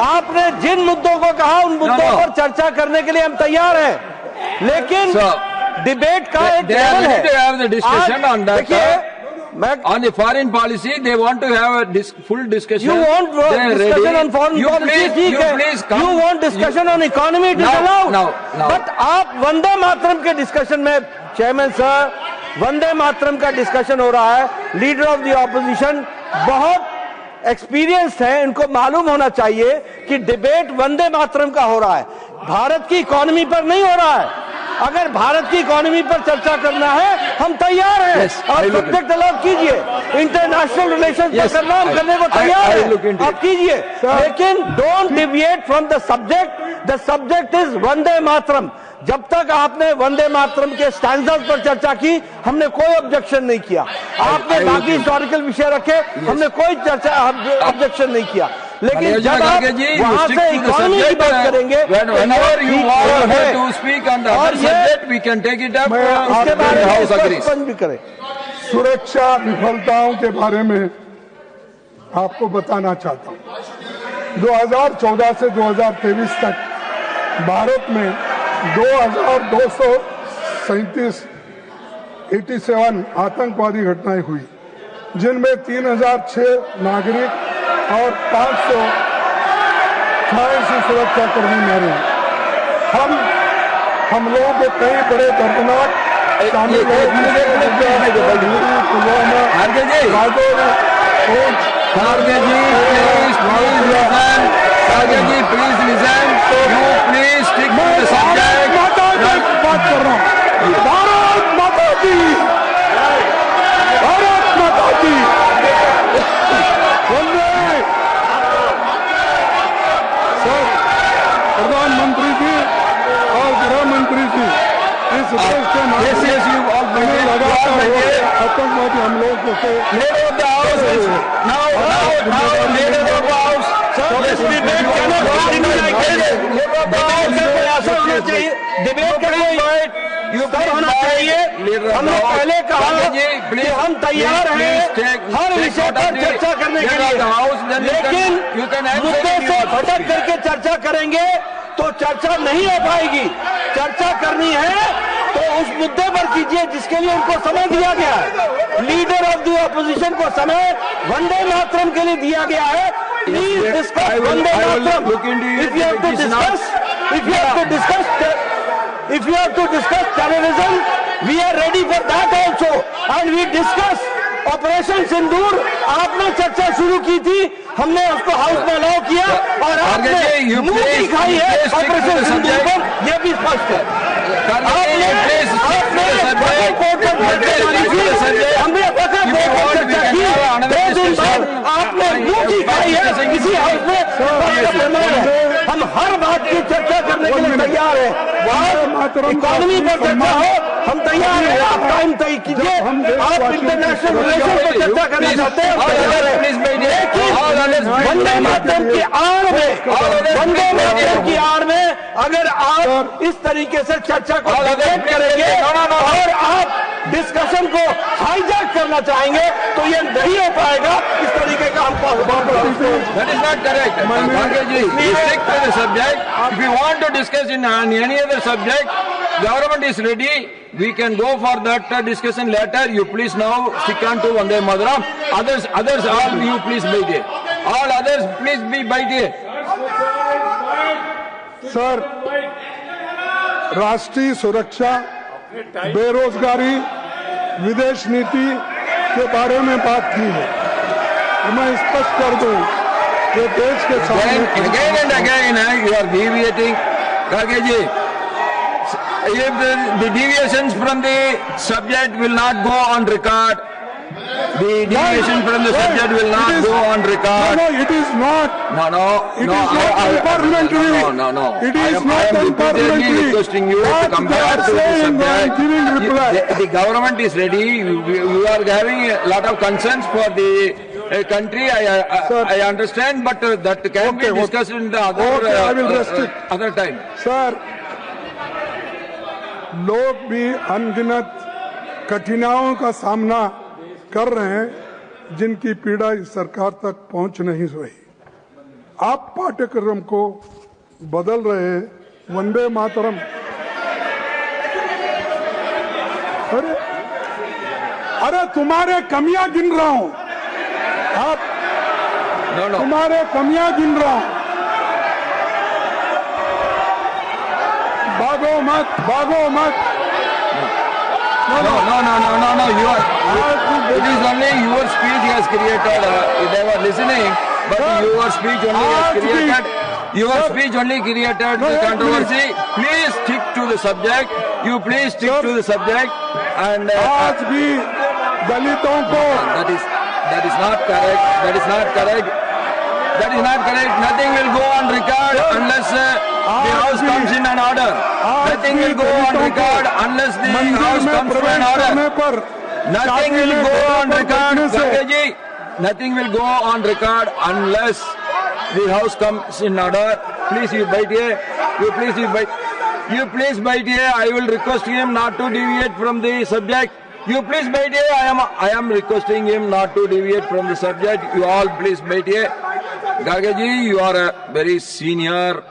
आपने जिन मुद्दों को कहा उन मुद्दों पर चर्चा करने के लिए हम तैयार हैं, लेकिन डिबेट का एक लेवल है। देखिए, on the foreign policy, they want to have a full discussion. You want discussion on foreign policy? You want discussion on economy? It is allowed. But आप वंदे मातरम के डिस्कशन में, चेयरमैन सर, वंदे मातरम का discussion हो रहा है। Leader of the opposition बहुत experienced है, इनको मालूम होना चाहिए कि डिबेट वंदे मातरम का हो रहा है, भारत की इकोनॉमी पर नहीं हो रहा है। अगर भारत की इकोनॉमी पर चर्चा करना है, हम तैयार हैं। आप सब्जेक्ट अलॉट कीजिए, इंटरनेशनल रिलेशन करना हम करने को तैयार हैं, आप कीजिए, लेकिन don't deviate from the subject. The subject is Vande Mataram. जब तक आपने वंदे मातरम के स्टैंडर्ड पर चर्चा की, हमने कोई ऑब्जेक्शन नहीं किया। आपने बाकी हिस्टोरिकल विषय रखे, हमने कोई चर्चा ऑब्जेक्शन नहीं किया। लेकिन जब आप वहां से इकोनॉमी की बात करेंगे, इसके बारे में भी करें। सुरक्षा विफलताओं के बारे में आपको बताना चाहता हूं। 2014 से 2023 तक भारत में 2237 आतंकवादी घटनाएं हुई, जिनमें 3006 नागरिक और 586 सुरक्षाकर्मी मारे। हम लोगों के कई बड़े दर्दनाक शामिल बात कर रहा हूँ। भारत माता की, भारत माता की। सर, प्रधानमंत्री जी और गृह मंत्री जी इस देश के नाम लगातार आतंकवादी हमलों को डिबेट का होना चाहिए। हमने पहले कहा कि हम तैयार हैं हर विषय पर चर्चा करने के लिए, लेकिन मुद्दे से भटक करके चर्चा करेंगे तो चर्चा नहीं हो पाएगी। चर्चा करनी है तो उस मुद्दे पर कीजिए जिसके लिए उनको समय दिया गया है। लीडर ऑफ द ऑपोजिशन को समय वंदे मातरम के लिए दिया गया है। Please discuss Vande Mataram. If you have to discuss terrorism, we are ready for that also, and we discuss operation Sindoor. आपने चर्चा शुरू की थी, हमने उसको हाउस में अलाउ किया और आपने मुंह दिखाई है ऑपरेशन सिंदूर पर, यह भी स्पष्ट है। हमने चर्चा की, 2 दिन बाद आपने मुंह दिखाई है किसी हाउस में। हम हर बात की चर्चा करने के लिए तैयार है। इकोनॉमी पर चर्चा हो, हम तैयार हैं। आप टाइम तय कीजिए। आप इंटरनेशनल रिलेशन पर चर्चा करना चाहते हैं, वंदे मातरम की आड़ में, वंदे मातरम की आड़ में अगर आप इस तरीके से चर्चा को डिबेट करेंगे और आप डिस्कशन को हाईजैक करना चाहेंगे तो ये नहीं हो पाएगा। इस तरीके का हम That is not correct. Bhagyaji, you stick to the subject. If you want to discuss in any other subject, government is ready. We can go for that discussion later. You please now stick on to Vande Mataram. Others, all you please wait here. All others, please be wait here. Sir, राष्ट्रीय सुरक्षा, बेरोजगारी, विदेश नीति के बारे में बात की है। मैं स्पष्ट कर दूं कि देश के सामने again and again you are deviating. Bhagyaji, if the deviations from the subject will not go on record, the deviation from the subject will not go on record. No, it is not. No. It is not unparliamentary. No. It is not unparliamentary. Requesting you to come back to the subject. Giving reply. The government is ready. You are having a lot of concerns for the country. I understand, but that can be discussed in the I will restrict. other time. Sir, लोग भी अनगिनत कठिनाइयों का सामना कर रहे हैं जिनकी पीड़ा इस सरकार तक पहुंच नहीं रही। आप पाठ्यक्रम को बदल रहे हैं। वंदे मातरम, अरे तुम्हारे कमियां गिन रहा हूं। आप तुम्हारे कमियां गिन रहा हूं। भागो मत। No. You are. It is only your speech has created. They were listening, but your speech only has created. Your speech only created the controversy. Please stick to the subject. You please stick to the subject. And आज भी दलितों को that is not correct. Nothing will go on record unless the house comes in an order. Nothing will go on record unless the house comes to an order. Nothing will go on record, Bhagyaji. Nothing will go on record unless the house comes in order. Please, you wait here. You please wait here. I will request him not to deviate from the subject. You please wait here. I am requesting him not to deviate from the subject. You all please wait here. Gargaji, you are a very senior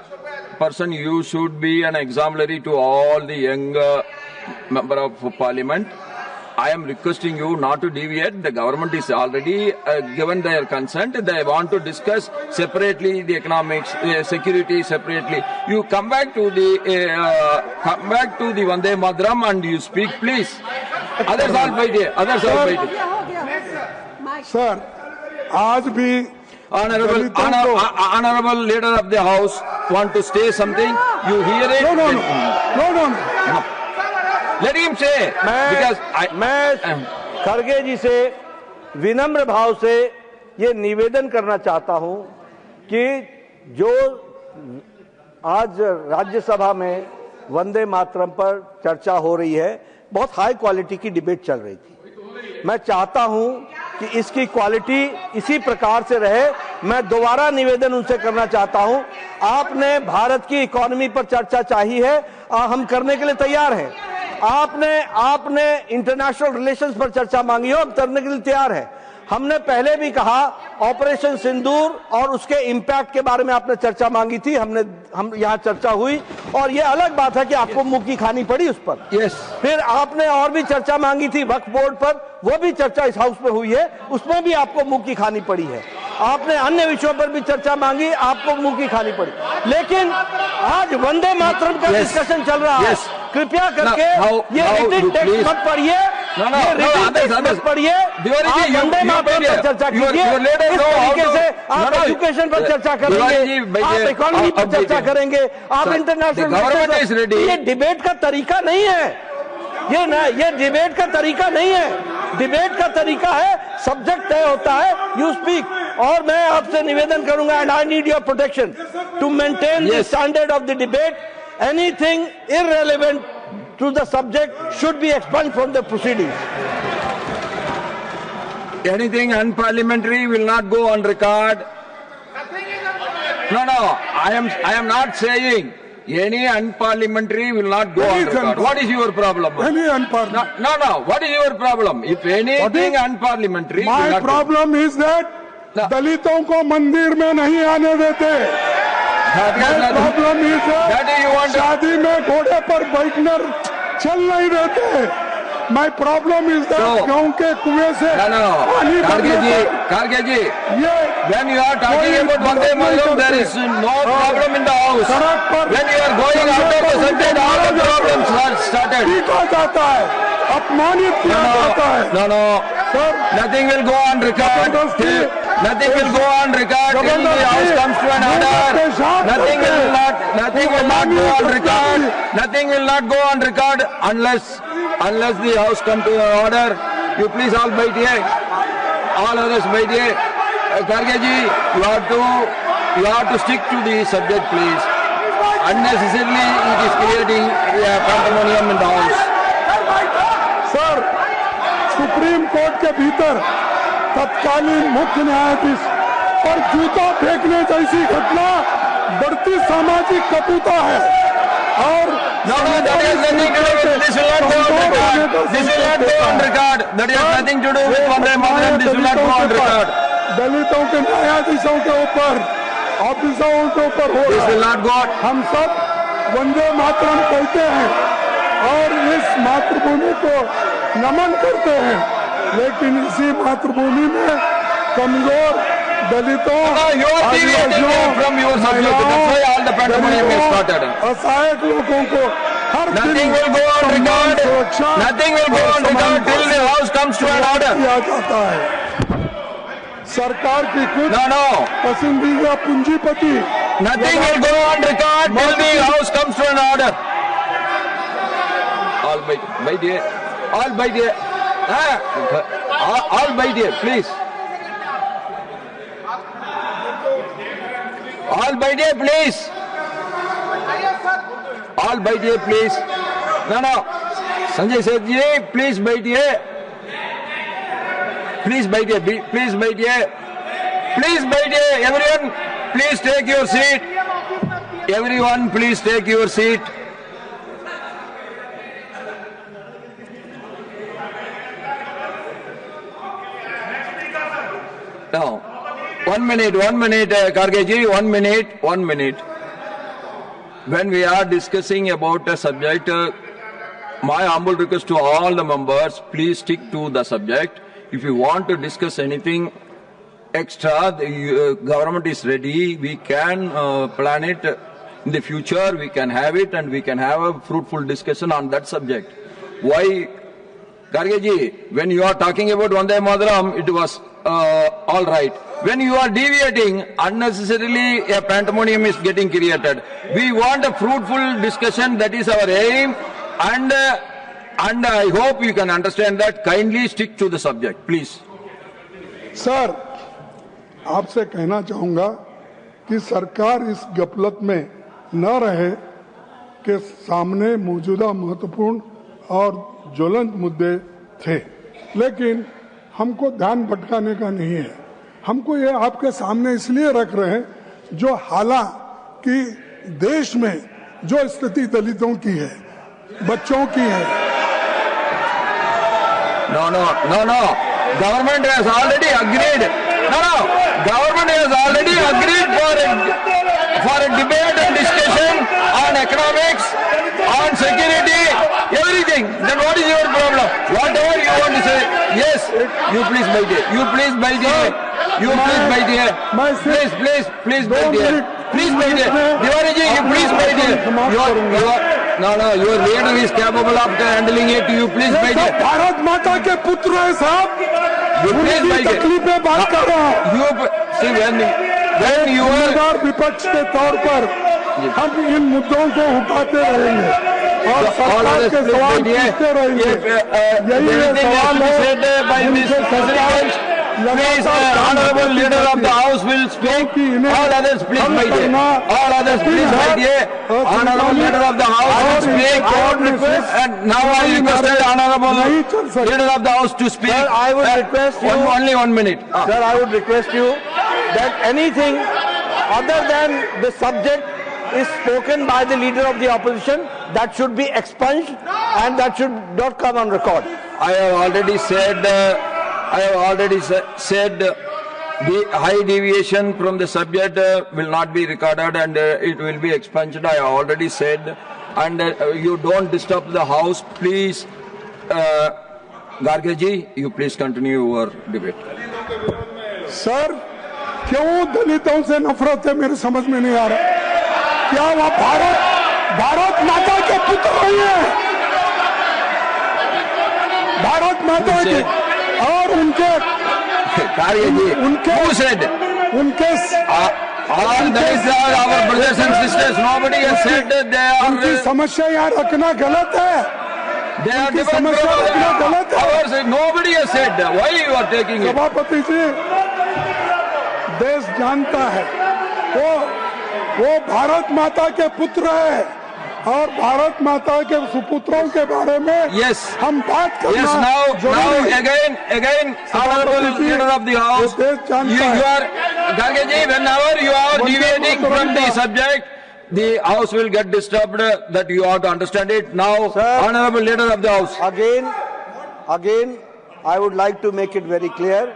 person. You should be an exemplary to all the young member of parliament. I am requesting you not to deviate. The government is already given their consent. They want to discuss separately the economics, security separately. You come back to the Vande Mataram and you speak, please. Others all wait here. Sir, आज भी honorable leader of the house want to say something. You hear it? No. Let him say. मैं खड़गे जी से विनम्र भाव से ये निवेदन करना चाहता हूं कि जो आज राज्यसभा में वंदे मातरम पर चर्चा हो रही है, बहुत हाई क्वालिटी की डिबेट चल रही थी। मैं चाहता हूं कि इसकी क्वालिटी इसी प्रकार से रहे। मैं दोबारा निवेदन उनसे करना चाहता हूं, आपने भारत की इकोनॉमी पर चर्चा चाहिए है, हम करने के लिए तैयार हैं। आपने इंटरनेशनल रिलेशंस पर चर्चा मांगी हो, हम करने के लिए तैयार हैं। हमने पहले भी कहा ऑपरेशन सिंदूर और उसके इम्पैक्ट के बारे में आपने चर्चा मांगी थी, हम यहाँ चर्चा हुई और ये अलग बात है कि आपको मुंह की खानी पड़ी उस पर। फिर आपने और भी चर्चा मांगी थी वक्फ बोर्ड पर, वो भी चर्चा इस हाउस में हुई है, उसमें भी आपको मुंह की खानी पड़ी है। आपने अन्य विषयों पर भी चर्चा मांगी, आपको मुंह की खानी पड़ी। लेकिन आज वंदे मातरम का डिस्कशन चल रहा है, कृपया करके ये रिटन टेक्स्ट मत पढ़िए, मत पढ़िए। आप वंदे मातरम पर चर्चा कीजिए, इस तरीके से आप एजुकेशन पर चर्चा करेंगे, आप इकोनॉमी पर चर्चा करेंगे, आप इंटरनेशनल। ये डिबेट का तरीका नहीं है, ये डिबेट का तरीका नहीं है। डिबेट का तरीका है, सब्जेक्ट तय होता है, यू स्पीक। और मैं आपसे निवेदन करूंगा, and I need your protection to maintain the standard of the debate. Anything irrelevant to the subject should be expunged from the proceedings. Anything unparliamentary will not go on record. No, I am not saying any unparliamentary will not go on record. What is your problem? Any unparliamentary. No. What is your problem? If anything unparliamentary, my problem is that दलितों को मंदिर में नहीं आने देते. My problem is that शादी में घोड़े पर बैठना चल नहीं देते. My problem is that गांव के कुएं से पानी Kharge ji, when you are talking about Vande Mataram, there is no problem in the house. When you are going out of the subject, all the problems are started. पीटा जाता है, अपमानित किया जाता है. No. Nothing will go on record. Nothing will go on record till the house comes to an order. Nothing will not go on record. Nothing will not go on record unless the house come to an order. You please all wait here. All others wait here. Kharge ji, you have to stick to the subject, please. Unnecessarily, it is creating pandemonium in the house. Sir, supreme court के भीतर तत्कालीन मुख्य न्यायाधीश पर जूता फेंकने जैसी घटना बढ़ती सामाजिक कटुता है. और this will not go on record. This will not go on record. That has nothing to do with Vande Mataram. This will not go on record. दलितों के न्यायाधीशों के ऊपर, ऑफिसरों के ऊपर हो This will not go on. हम सब वंदे मातरम कहते हैं और इस मातृभूमि को नमन करते हैं, लेकिन इसी मातृभूमि में कमजोर दलितों, असहायक लोगों को हर Nothing will go on record. Nothing will go on record till the house comes to an order. किया जाता है. सरकार की कुछ पसंदीदा पूंजीपति. Nothing will go on record till the house comes to an order. All wait here. All wait here. All wait here, please. All wait here, please. All wait here, please. No. Sanjay Sethji, please wait here. Please wait here. Please wait here. Please wait here. Everyone, please take your seat. Everyone, please take your seat. Now, 1 minute, Kharge ji, 1 minute. When we are discussing about a subject, my humble request to all the members, please stick to the subject. If you want to discuss anything extra, the government is ready. We can plan it in the future. We can have it and we can have a fruitful discussion on that subject. Why, Kharge ji, when you are talking about Vande Mataram, it was all right. When you are deviating, unnecessarily a pandemonium is getting created. We want a fruitful discussion, that is our aim, and I hope you can understand that. Kindly stick to the subject, please. Sir, आपसे कहना चाहूँगा कि सरकार इस गफलत में न रहे कि सामने मौजूदा महत्वपूर्ण और ज्वलंत मुद्दे थे, लेकिन हमको ध्यान भटकाने का नहीं है. हमको ये आपके सामने इसलिए रख रहे हैं जो हालांकि देश में जो स्थिति दलितों की है, बच्चों की है. No. Government has already agreed. Government has already agreed for a debate and discussion on economics, on security, everything. Then what is your problem? Whatever you want to say, yes, you please wait here. You please wait here. You please wait here. Please wait here. Please wait here. Diwali ji, you please wait here. Your leader is capable of handling it. You please wait here. Bharat माता के पुत्र है साहब. You please wait here. तकलीफें बात कर रहा हूँ. When you are विपक्ष के तौर पर हम इन मुद्दों को उठाते रहेंगे और सरकार के सवाल पूछते रहेंगे. यही सवाल है. Please, honorable leader of the house will speak. All others, please बैठिए. All others, please बैठिए. Honorable leader of the house will speak. And now I requested honorable leader of the house to speak. Sir, I would request you. Only 1 minute. Sir, I would request you that anything other than the subject is spoken by the leader of the opposition, that should be expunged and that should not come on record. I have already said the high deviation from the subject will not be recorded and it will be expunged. I have already said, and you don't disturb the house, please. Garge ji, you please continue your debate. Sir, क्यों दलितों से नफरत है मेरे समझ में नहीं आ रहा। क्या वह भारत माता के पुत्र नहीं है? भारत माता के और उनके Who said? All these are our brothers and sisters. Nobody has said that they are. उनकी समस्या यहाँ रखना गलत है। They are different from ours. Nobody has said that. Why you are taking it? सभापति जी, देश जानता है वो भारत माता के पुत्र है और भारत माता के सुपुत्रों के बारे में हम बात करना Yes, now again, honorable leader of the house, you are, Garge ji, whenever you are deviating from the subject, the house will get disturbed. That you have to understand it. Now, sir, honorable leader of the house. Again, I would like to make it very clear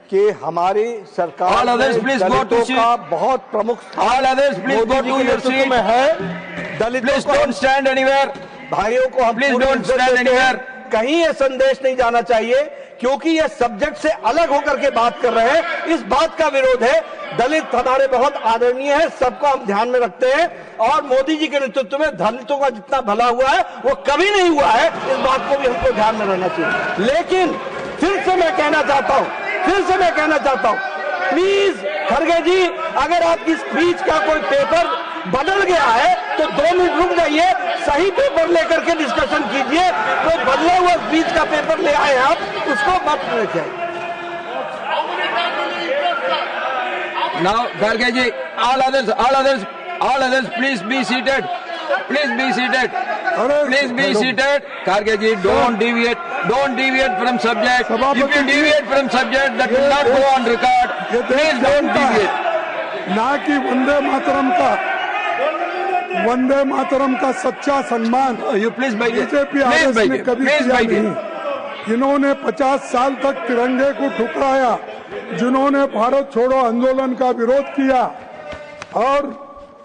कि हमारी सरकार दलितों का बहुत प्रमुख All others, please go to your seat. में है। Please don't stand anywhere. भाइयों को हम Please don't stand anywhere. कहीं ये संदेश नहीं जाना चाहिए क्योंकि ये सब्जेक्ट से अलग होकर के बात कर रहे हैं। इस बात का विरोध है। दलित हमारे बहुत आदरणीय है, सबको हम ध्यान में रखते हैं और मोदी जी के नेतृत्व में दलितों का जितना भला हुआ है वो कभी नहीं हुआ है। इस बात को भी हमको ध्यान में रहना चाहिए। लेकिन फिर से मैं कहना चाहता हूँ, प्लीज खड़गे जी, अगर आपकी स्पीच का कोई पेपर बदल गया है तो 2 मिनट रुक जाइए, सही पेपर लेकर के डिस्कशन कीजिए। कोई बदला हुआ स्पीच का पेपर ले आए आप, उसको मत रखिए। Now, Garge ji, all others, please be seated. Please be seated. Garge ji, don't deviate from subject. If you deviate from subject, that will not go on record. Please don't deviate. ना कि वंदे मातरम का सच्चा सम्मान You please बैठिए. BJP RSS ने कभी किया नहीं। इन्होंने 50 साल तक तिरंगे को ठुकराया, जिन्होंने भारत छोड़ो आंदोलन का विरोध किया और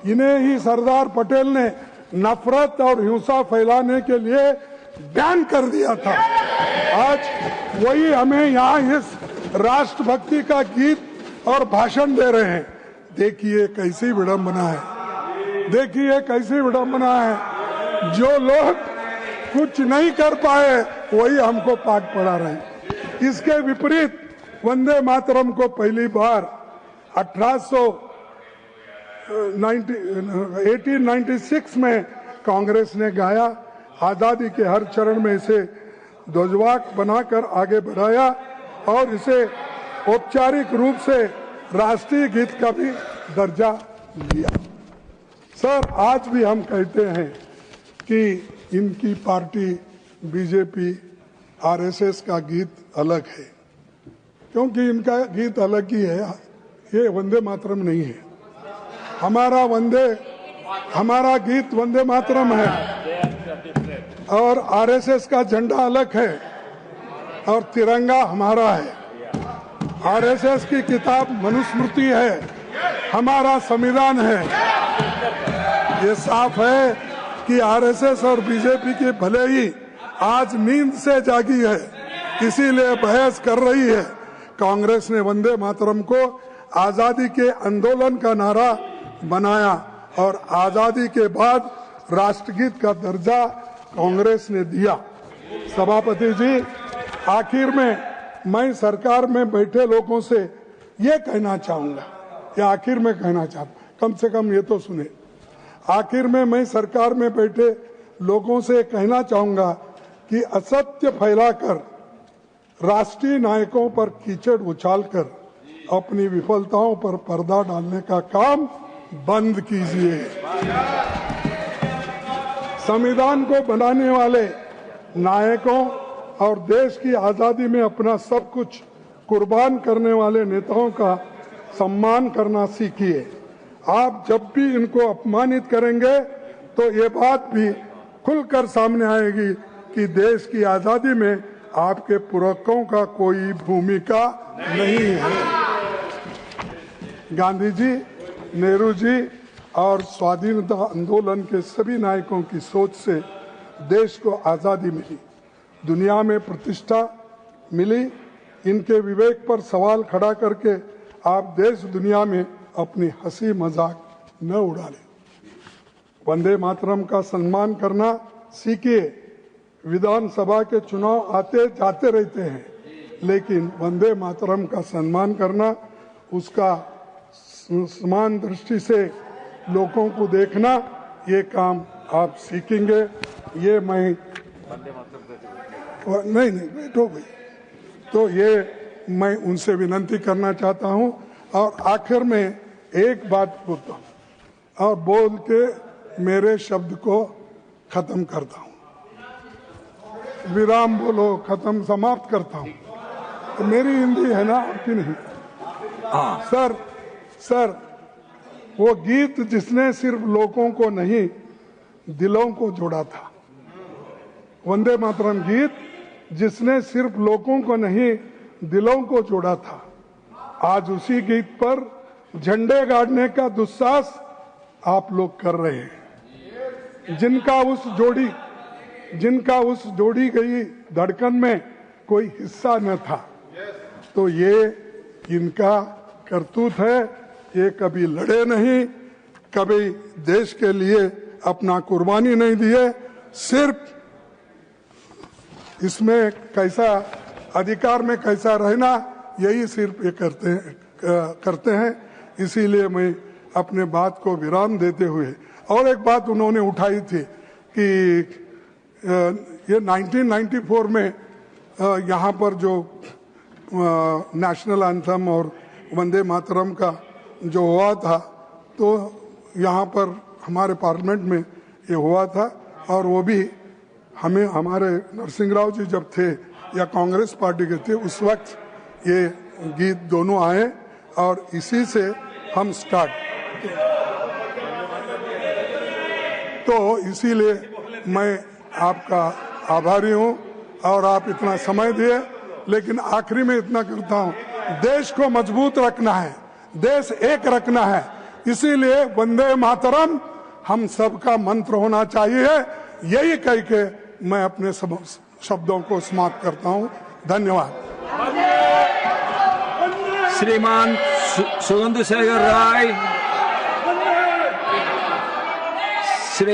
इन्हें ही सरदार पटेल ने नफरत और हिंसा फैलाने के लिए बैन कर दिया था। आज वही हमें यहाँ इस राष्ट्रभक्ति का गीत और भाषण दे रहे हैं। देखिए कैसी विडंबना है, जो लोग कुछ नहीं कर पाए वही हमको पाठ पढ़ा रहे हैं। इसके विपरीत वंदे मातरम को पहली बार 1896 में कांग्रेस ने गाया। आजादी के हर चरण में इसे ध्वजवाहक बनाकर आगे बढ़ाया और इसे औपचारिक रूप से राष्ट्रीय गीत का भी दर्जा दिया। सर, आज भी हम कहते हैं कि इनकी पार्टी बीजेपी आरएसएस का गीत अलग है, क्योंकि इनका गीत अलग ही है। ये वंदे मातरम नहीं है। हमारा गीत वंदे मातरम है और आरएसएस का झंडा अलग है और तिरंगा हमारा है। आरएसएस की किताब मनुस्मृति है, हमारा संविधान है। ये साफ है कि आरएसएस और बीजेपी की भले ही आज नींद से जागी है, इसीलिए बहस कर रही है। कांग्रेस ने वंदे मातरम को आजादी के आंदोलन का नारा बनाया और आजादी के बाद राष्ट्रगीत का दर्जा कांग्रेस ने दिया। सभापति जी, आखिर में मैं सरकार में बैठे लोगों से ये कहना चाहूंगा, कम से कम ये तो सुने। आखिर में मैं सरकार में बैठे लोगों से कहना चाहूंगा कि असत्य फैलाकर राष्ट्रीय नायकों पर कीचड़ उछालकर अपनी विफलताओं पर पर्दा डालने का काम बंद कीजिए। संविधान को बनाने वाले नायकों और देश की आजादी में अपना सब कुछ कुर्बान करने वाले नेताओं का सम्मान करना सीखिए। आप जब भी इनको अपमानित करेंगे तो ये बात भी खुलकर सामने आएगी कि देश की आजादी में आपके पूर्वजों का कोई भूमिका नहीं है। गांधी जी, नेहरू जी और स्वाधीनता आंदोलन के सभी नायकों की सोच से देश को आजादी मिली, दुनिया में प्रतिष्ठा मिली। इनके विवेक पर सवाल खड़ा करके आप देश दुनिया में अपनी हंसी मजाक न उड़ालें। वंदे मातरम का सम्मान करना सीखिए। विधानसभा के चुनाव आते जाते रहते हैं, लेकिन वंदे मातरम का सम्मान करना, उसका समान दृष्टि से लोगों को देखना, ये काम आप सीखेंगे। ये मैं नहीं बैठो भाई, तो ये मैं उनसे विनती करना चाहता हूं। और आखिर में एक बात बोलता हूं और बोल के मेरे शब्द को खत्म करता हूं। विराम बोलो, खत्म, समाप्त करता हूं। तो मेरी हिंदी है ना, आपकी नहीं? सर, वो गीत जिसने सिर्फ लोगों को नहीं दिलों को जोड़ा था, वंदे मातरम गीत जिसने सिर्फ लोगों को नहीं दिलों को जोड़ा था, आज उसी गीत पर झंडे गाड़ने का दुस्साहस आप लोग कर रहे हैं। जिनका उस जोड़ी गई धड़कन में कोई हिस्सा न था, तो ये इनका करतूत है। ये कभी लड़े नहीं, कभी देश के लिए अपना कुर्बानी नहीं दिए, सिर्फ इसमें कैसा अधिकार में कैसा रहना, यही सिर्फ ये करते हैं। इसीलिए मैं अपने बात को विराम देते हुए, और एक बात उन्होंने उठाई थी कि ये 1994 में यहाँ पर जो नेशनल एंथम और वंदे मातरम का जो हुआ था, तो यहाँ पर हमारे पार्लियामेंट में ये हुआ था, और वो भी हमें हमारे नरसिंह राव जी जब थे या कांग्रेस पार्टी के थे, उस वक्त ये गीत दोनों आए और इसी से हम स्टार्ट। तो इसीलिए मैं आपका आभारी हूँ और आप इतना समय दिए। लेकिन आखिरी में इतना करता हूँ, देश को मजबूत रखना है, देश एक रखना है, इसीलिए वंदे मातरम हम सबका मंत्र होना चाहिए। यही कह के मैं अपने शब्दों को समाप्त करता हूँ। धन्यवाद। श्रीमान सुगंधु शेखर राय, श्री